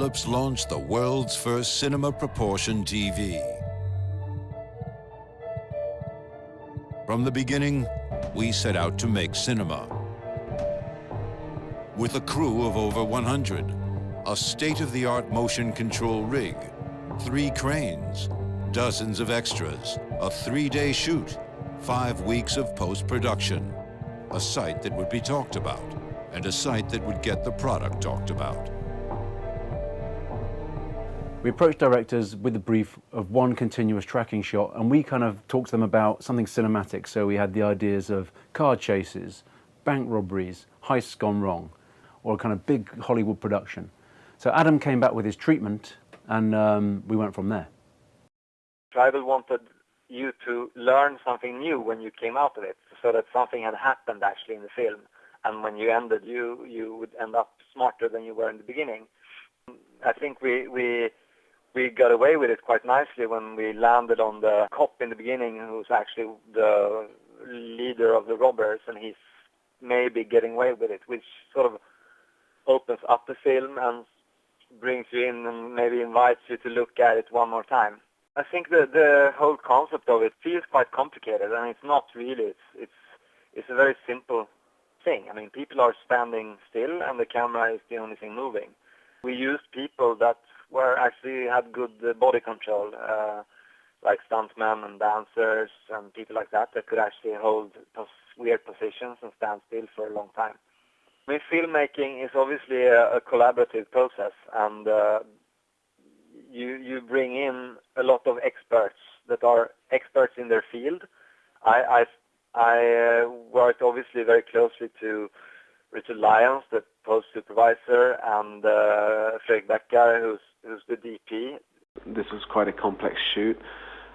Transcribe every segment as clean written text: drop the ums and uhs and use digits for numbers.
Phillips launched the world's first cinema proportion TV. From the beginning, we set out to make cinema. With a crew of over 100, a state-of-the-art motion control rig, 3 cranes, dozens of extras, a 3-day shoot, 5 weeks of post-production, a site that would be talked about, and a site that would get the product talked about. We approached directors with the brief of one continuous tracking shot, and we kind of talked to them about something cinematic. So we had the ideas of car chases, bank robberies, heists gone wrong, or a kind of big Hollywood production. So Adam came back with his treatment, and we went from there. Tribal wanted you to learn something new when you came out of it, so that something had happened actually in the film, and when you ended, you would end up smarter than you were in the beginning. I think we got away with it quite nicely when we landed on the cop in the beginning, who's actually the leader of the robbers, and he's maybe getting away with it, which sort of opens up the film and brings you in and maybe invites you to look at it one more time. I think the whole concept of it feels quite complicated, and it's not really. It's a very simple thing. I mean, people are standing still, and the camera is the only thing moving. We used people that actually had good body control, like stuntmen and dancers and people like that could actually hold weird positions and stand still for a long time. I mean, filmmaking is obviously a collaborative process, and you bring in a lot of experts that are experts in their field. I worked obviously very closely to Richard Lyons, the post supervisor, and Fredrik Becker, who's the DP. This was quite a complex shoot.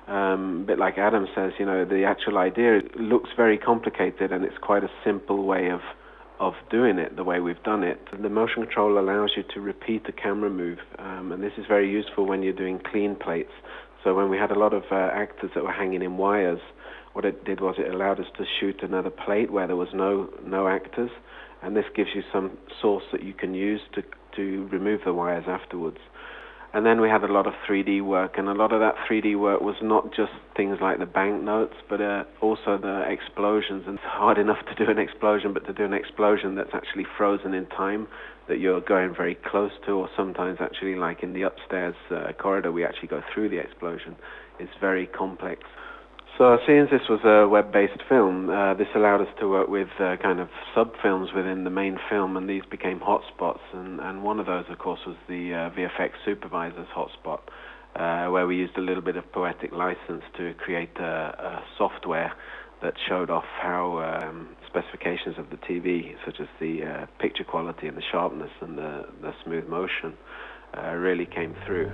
A bit like Adam says, you know, the actual idea looks very complicated, and it's quite a simple way of doing it, the way we've done it. The motion control allows you to repeat the camera move, and this is very useful when you're doing clean plates. So when we had a lot of actors that were hanging in wires, what it did was it allowed us to shoot another plate where there was no actors, and this gives you some source that you can use to remove the wires afterwards. And then we had a lot of 3D work, and a lot of that 3D work was not just things like the banknotes, but also the explosions. And it's hard enough to do an explosion, but to do an explosion that's actually frozen in time, that you're going very close to, or sometimes actually like in the upstairs corridor, we actually go through the explosion, is very complex. So seeing this was a web-based film, this allowed us to work with kind of sub-films within the main film, and these became hotspots. And one of those, of course, was the VFX Supervisor's hotspot, where we used a little bit of poetic license to create a software that showed off how specifications of the TV, such as the picture quality and the sharpness and the smooth motion, really came through.